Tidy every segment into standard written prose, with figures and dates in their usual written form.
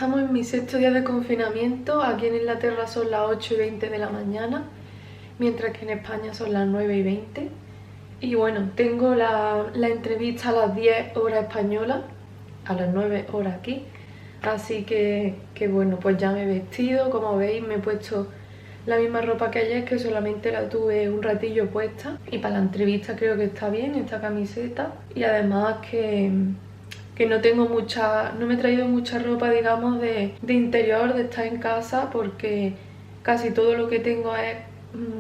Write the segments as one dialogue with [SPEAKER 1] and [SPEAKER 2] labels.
[SPEAKER 1] estamos en mi 6.º día de confinamiento. Aquí en Inglaterra son las 8:20 de la mañana, mientras que en España son las 9:20. Y bueno, tengo la entrevista a las 10 horas españolas, a las 9 horas aquí. Así que bueno, pues ya me he vestido. Como veis, me he puesto la misma ropa que ayer, que solamente la tuve un ratillo puesta. Y para la entrevista creo que está bien esta camiseta. Y además que no tengo no me he traído mucha ropa, digamos, de interior, de estar en casa, porque casi todo lo que tengo es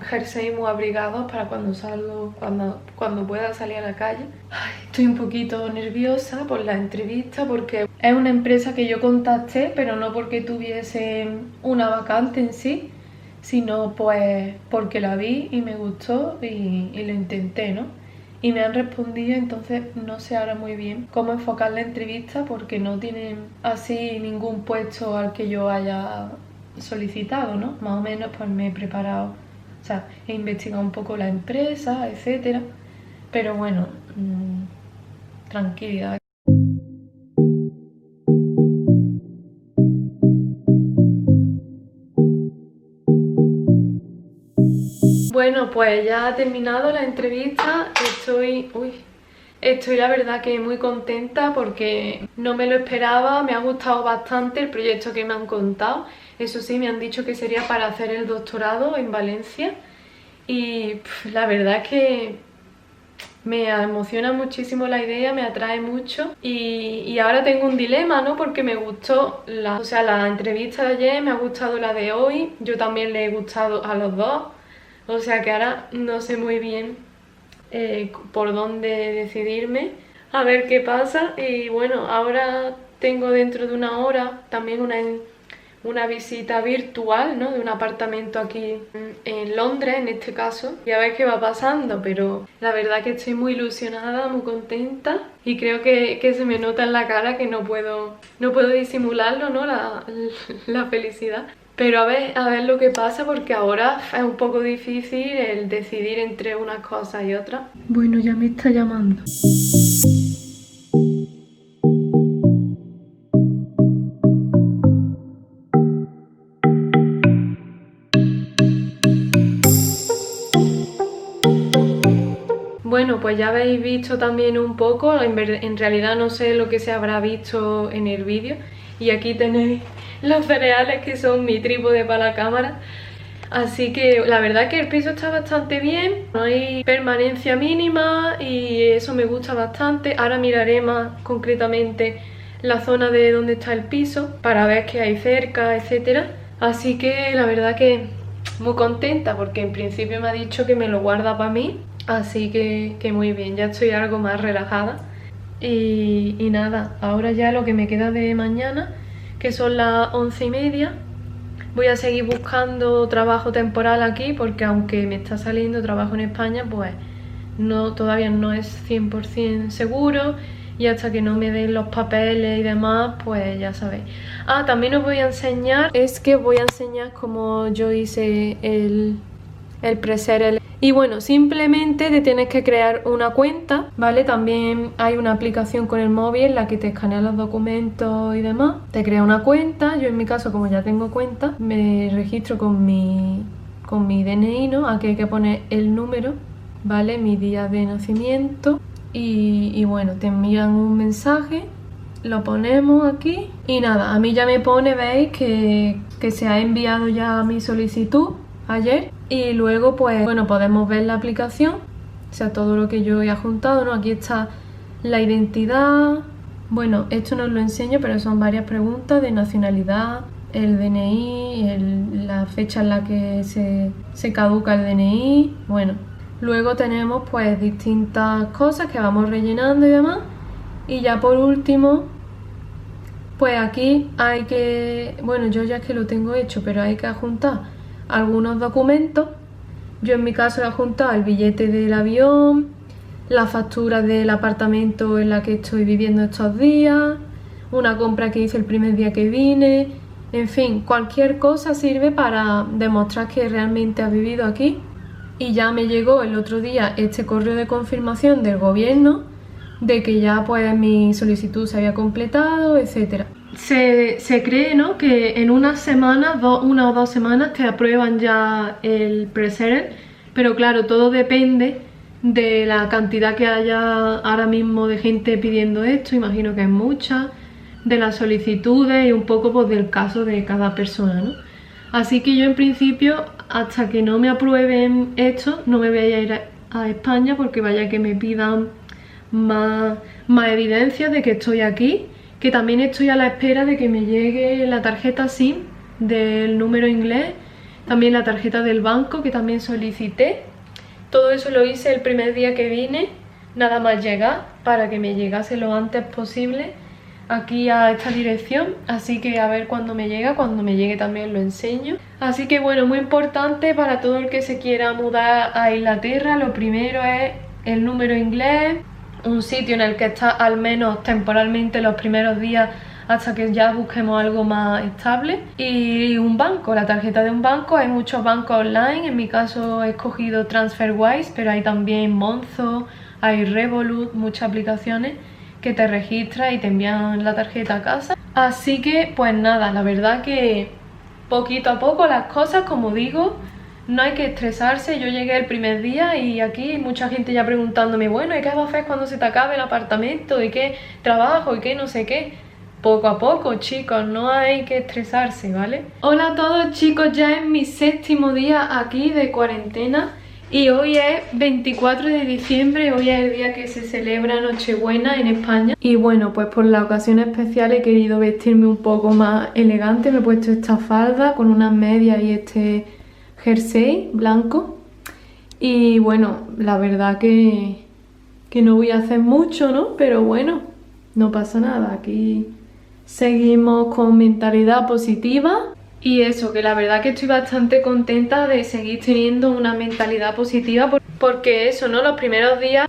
[SPEAKER 1] jersey muy abrigados para cuando salgo, cuando pueda salir a la calle. Ay, estoy un poquito nerviosa por la entrevista, porque es una empresa que yo contacté, pero no porque tuviese una vacante en sí, sino pues porque la vi y me gustó y lo intenté, ¿no? Y me han respondido, entonces no sé ahora muy bien cómo enfocar la entrevista, porque no tienen así ningún puesto al que yo haya solicitado, ¿no? Más o menos pues me he preparado, o sea, he investigado un poco la empresa, etcétera, pero bueno, tranquilidad. Bueno, pues ya ha terminado la entrevista. Estoy la verdad que muy contenta porque no me lo esperaba, me ha gustado bastante el proyecto que me han contado. Eso sí, me han dicho que sería para hacer el doctorado en Valencia y la verdad es que me emociona muchísimo la idea, me atrae mucho y ahora tengo un dilema, ¿no? Porque me gustó la entrevista de ayer, me ha gustado la de hoy, yo también le he gustado a los dos, o sea que ahora no sé muy bien por dónde decidirme, a ver qué pasa. Y bueno, ahora tengo dentro de una hora también una visita virtual, ¿no? De un apartamento aquí en Londres, en este caso, y a ver qué va pasando, pero la verdad que estoy muy ilusionada, muy contenta y creo que se me nota en la cara que no puedo disimularlo, ¿no? La felicidad. Pero a ver lo que pasa, porque ahora es un poco difícil el decidir entre unas cosas y otras. Bueno, ya me está llamando. Bueno, pues ya habéis visto también un poco, en realidad no sé lo que se habrá visto en el vídeo. Y aquí tenéis los cereales, que son mi trípode para la cámara. Así que la verdad que el piso está bastante bien, no hay permanencia mínima y eso me gusta bastante. Ahora miraré más concretamente la zona de donde está el piso para ver qué hay cerca, etcétera. Así que la verdad que muy contenta, porque en principio me ha dicho que me lo guarda para mí. Así que muy bien, ya estoy algo más relajada. Y nada, ahora ya lo que me queda de mañana, que son las 11:30, voy a seguir buscando trabajo temporal aquí, porque aunque me está saliendo trabajo en España, pues todavía no es 100% seguro, y hasta que no me den los papeles y demás, pues ya sabéis. También os voy a enseñar, cómo yo hice el preset. Y bueno, simplemente te tienes que crear una cuenta, ¿vale? También hay una aplicación con el móvil en la que te escanea los documentos y demás. Te crea una cuenta, yo en mi caso, como ya tengo cuenta, me registro con mi DNI, ¿no? Aquí hay que poner el número, ¿vale? Mi día de nacimiento y bueno, te envían un mensaje, lo ponemos aquí y nada, a mí ya me pone, veis, que se ha enviado ya mi solicitud ayer. Y luego pues bueno, podemos ver la aplicación, o sea, todo lo que yo he adjuntado, ¿no? Aquí está la identidad, bueno, esto no os lo enseño, pero son varias preguntas de nacionalidad, el DNI, la fecha en la que se caduca el DNI, bueno. Luego tenemos pues distintas cosas que vamos rellenando y demás. Y ya por último, pues aquí hay que, bueno, yo ya es que lo tengo hecho, pero hay que adjuntar algunos documentos. Yo en mi caso he adjuntado el billete del avión, la factura del apartamento en la que estoy viviendo estos días, una compra que hice el primer día que vine, en fin, cualquier cosa sirve para demostrar que realmente has vivido aquí. Y ya me llegó el otro día este correo de confirmación del gobierno de que ya pues mi solicitud se había completado, etcétera. se cree, ¿no?, que en unas semanas, una o dos semanas, te aprueban ya el pre-settle, pero claro, todo depende de la cantidad que haya ahora mismo de gente pidiendo esto, imagino que es mucha, de las solicitudes y un poco pues del caso de cada persona, ¿no? Así que yo en principio, hasta que no me aprueben esto, no me voy a ir a España, porque vaya que me pidan más evidencias de que estoy aquí, que también estoy a la espera de que me llegue la tarjeta SIM del número inglés, también la tarjeta del banco que también solicité. Todo eso lo hice el primer día que vine, nada más llegar, para que me llegase lo antes posible aquí a esta dirección, así que a ver cuando me llega, cuando me llegue también lo enseño. Así que bueno, muy importante para todo el que se quiera mudar a Inglaterra, lo primero es el número inglés, un sitio en el que está al menos temporalmente los primeros días hasta que ya busquemos algo más estable, y un banco, la tarjeta de un banco. Hay muchos bancos online, en mi caso he escogido TransferWise, pero hay también Monzo, hay Revolut, muchas aplicaciones que te registras y te envían la tarjeta a casa. Así que pues nada, la verdad que poquito a poco las cosas, como digo, no hay que estresarse. Yo llegué el primer día y aquí hay mucha gente ya preguntándome, bueno, ¿y qué vas a hacer cuando se te acabe el apartamento? ¿Y qué trabajo? ¿Y qué no sé qué? Poco a poco, chicos, no hay que estresarse, ¿vale? Hola a todos, chicos, ya es mi 7º día aquí de cuarentena y hoy es 24 de diciembre, hoy es el día que se celebra Nochebuena en España. Y bueno, pues por la ocasión especial he querido vestirme un poco más elegante. Me he puesto esta falda con unas medias y este jersey blanco. Y bueno, la verdad que no voy a hacer mucho, ¿no? Pero bueno, no pasa nada, aquí seguimos con mentalidad positiva. Y eso, que la verdad que estoy bastante contenta de seguir teniendo una mentalidad positiva, porque eso, ¿no? Los primeros días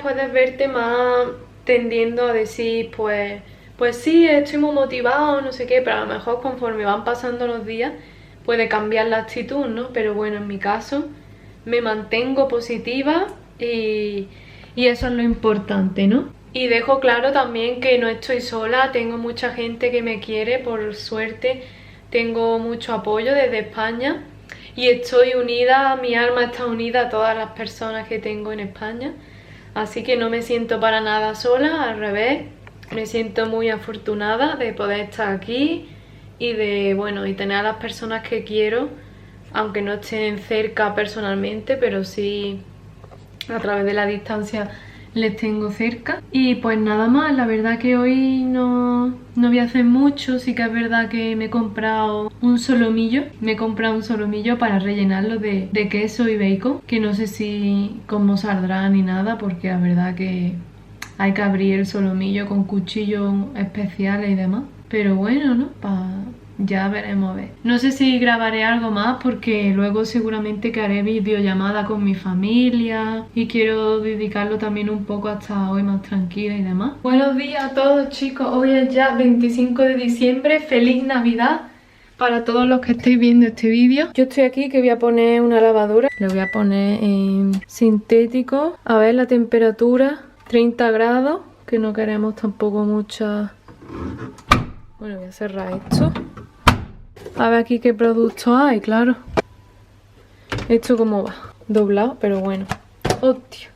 [SPEAKER 1] puedes verte más tendiendo a decir, pues sí, estoy muy motivado, no sé qué, pero a lo mejor conforme van pasando los días puede cambiar la actitud, ¿no? Pero bueno, en mi caso me mantengo positiva y eso es lo importante, ¿no? Y dejo claro también que no estoy sola, tengo mucha gente que me quiere, por suerte. Tengo mucho apoyo desde España y estoy unida, mi alma está unida a todas las personas que tengo en España. Así que no me siento para nada sola, al revés, me siento muy afortunada de poder estar aquí y de, bueno, y tener a las personas que quiero, aunque no estén cerca personalmente, pero sí a través de la distancia les tengo cerca. Y pues nada más, la verdad que hoy no voy a hacer mucho. Sí que es verdad que me he comprado un solomillo, para rellenarlo de queso y bacon, que no sé si cómo saldrá ni nada, porque la verdad que hay que abrir el solomillo con cuchillos especiales y demás. Pero bueno, ¿no? Ya veremos a ver. No sé si grabaré algo más, porque luego seguramente que haré videollamada con mi familia y quiero dedicarlo también un poco hasta hoy más tranquila y demás. Buenos días a todos, chicos. Hoy es ya 25 de diciembre. ¡Feliz Navidad! Para todos los que estéis viendo este vídeo. Yo estoy aquí que voy a poner una lavadora. Le voy a poner en sintético. A ver la temperatura. 30 grados. Que no queremos tampoco mucha... Bueno, voy a cerrar esto. A ver aquí qué producto hay, claro. Esto cómo va. Doblado, pero bueno. Hostia.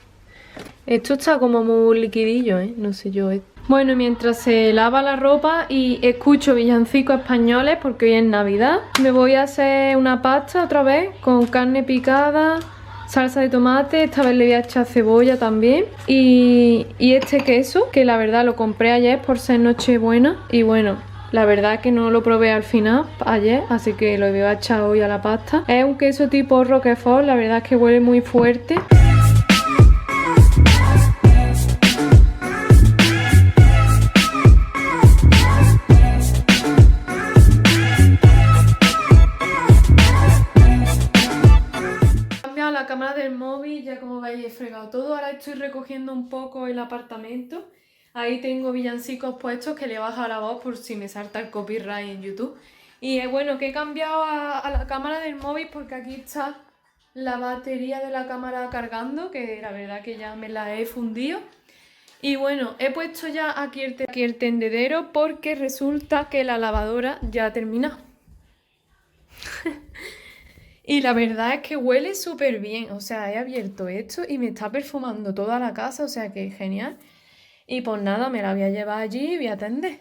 [SPEAKER 1] Esto está como muy liquidillo, ¿eh? No sé yo. Bueno, mientras se lava la ropa y escucho villancicos españoles, porque hoy es Navidad, me voy a hacer una pasta otra vez con carne picada, salsa de tomate. Esta vez le voy a echar cebolla también. Y este queso, que la verdad lo compré ayer por ser Nochebuena. Y bueno, la verdad que no lo probé al final ayer, así que lo voy a echar hoy a la pasta. Es un queso tipo Roquefort, la verdad es que huele muy fuerte. La cámara del móvil, ya como veis he fregado todo. Ahora estoy recogiendo un poco el apartamento. Ahí tengo villancicos puestos que le bajo la voz por si me salta el copyright en YouTube. Y bueno, que he cambiado a la cámara del móvil porque aquí está la batería de la cámara cargando, que la verdad que ya me la he fundido. Y bueno, he puesto ya aquí el tendedero porque resulta que la lavadora ya ha terminado. Y la verdad es que huele súper bien, o sea, he abierto esto y me está perfumando toda la casa, o sea que genial. Y pues nada, me la voy a llevar allí y voy a atender.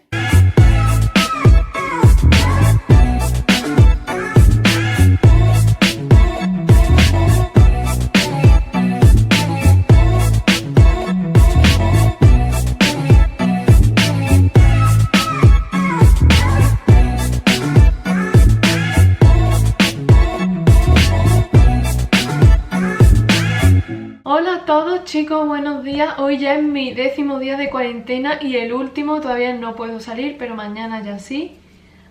[SPEAKER 1] Hola a todos chicos, buenos días. Hoy ya es mi 10º día de cuarentena y el último, todavía no puedo salir, pero mañana ya sí.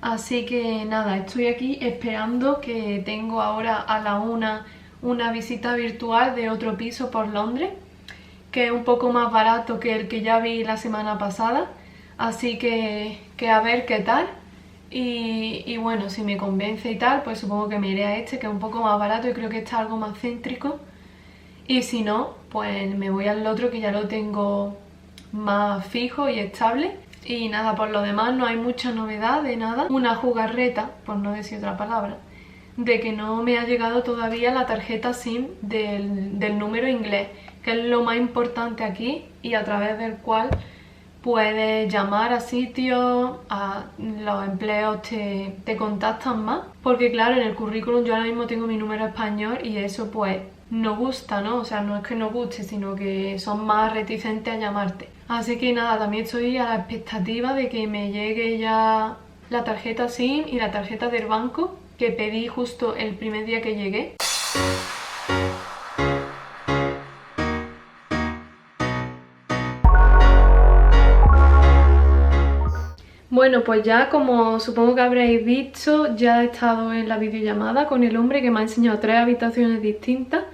[SPEAKER 1] Así que nada, estoy aquí esperando que tengo ahora a la 1 una visita virtual de otro piso por Londres, que es un poco más barato que el que ya vi la semana pasada. Así que a ver qué tal. Y bueno, si me convence y tal, pues supongo que me iré a este, que es un poco más barato y creo que está algo más céntrico. Y si no, pues me voy al otro que ya lo tengo más fijo y estable. Y nada, por lo demás no hay mucha novedad de nada. Una jugarreta, por no decir otra palabra, de que no me ha llegado todavía la tarjeta SIM del número inglés, que es lo más importante aquí y a través del cual puedes llamar a sitios, a los empleos te contactan más. Porque claro, en el currículum yo ahora mismo tengo mi número español y eso pues no gusta, ¿no? O sea, no es que no guste, sino que son más reticentes a llamarte. Así que nada, también estoy a la expectativa de que me llegue ya la tarjeta SIM y la tarjeta del banco que pedí justo el primer día que llegué. Bueno, pues ya como supongo que habréis visto, ya he estado en la videollamada con el hombre que me ha enseñado 3 habitaciones distintas.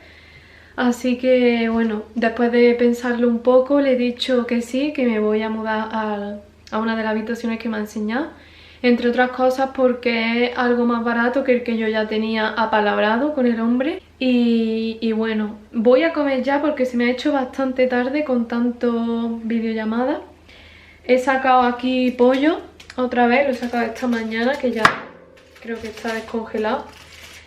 [SPEAKER 1] Así que bueno, después de pensarlo un poco le he dicho que sí, que me voy a mudar a una de las habitaciones que me ha enseñado. Entre otras cosas porque es algo más barato que el que yo ya tenía apalabrado con el hombre. Y bueno, voy a comer ya porque se me ha hecho bastante tarde con tanto videollamada. He sacado aquí pollo, otra vez, lo he sacado esta mañana que ya creo que está descongelado.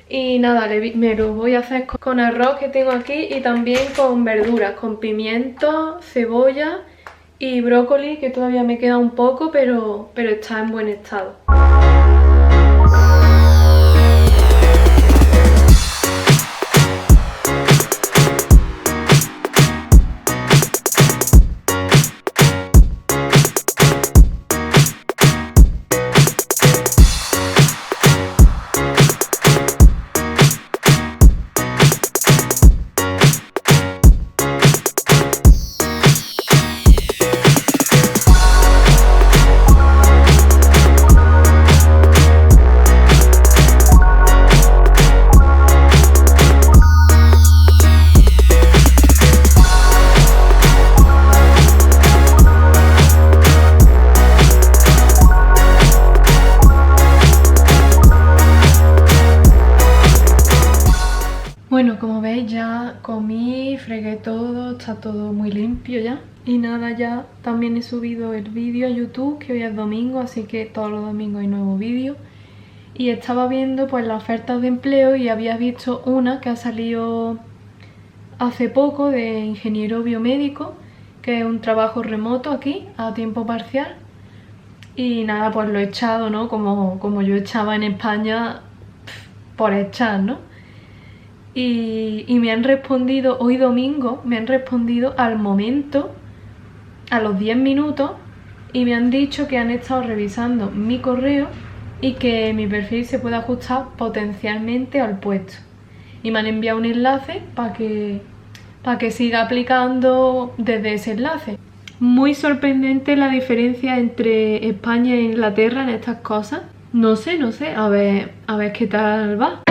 [SPEAKER 1] Y nada, me lo voy a hacer con arroz que tengo aquí y también con verduras, con pimiento, cebolla y brócoli, que todavía me queda un poco, pero está en buen estado. Bueno, como veis ya comí, fregué todo, está todo muy limpio ya. Y nada, ya también he subido el vídeo a YouTube, que hoy es domingo, así que todos los domingos hay nuevo vídeo. Y estaba viendo pues las ofertas de empleo y había visto una que ha salido hace poco de ingeniero biomédico, que es un trabajo remoto aquí, a tiempo parcial. Y nada, pues lo he echado, ¿no? Como yo echaba en España por echar, ¿no? Y me han respondido, hoy domingo, me han respondido al momento, a los 10 minutos, y me han dicho que han estado revisando mi correo y que mi perfil se puede ajustar potencialmente al puesto. Y me han enviado un enlace para que siga aplicando desde ese enlace. Muy sorprendente la diferencia entre España e Inglaterra en estas cosas. No sé, a ver qué tal va.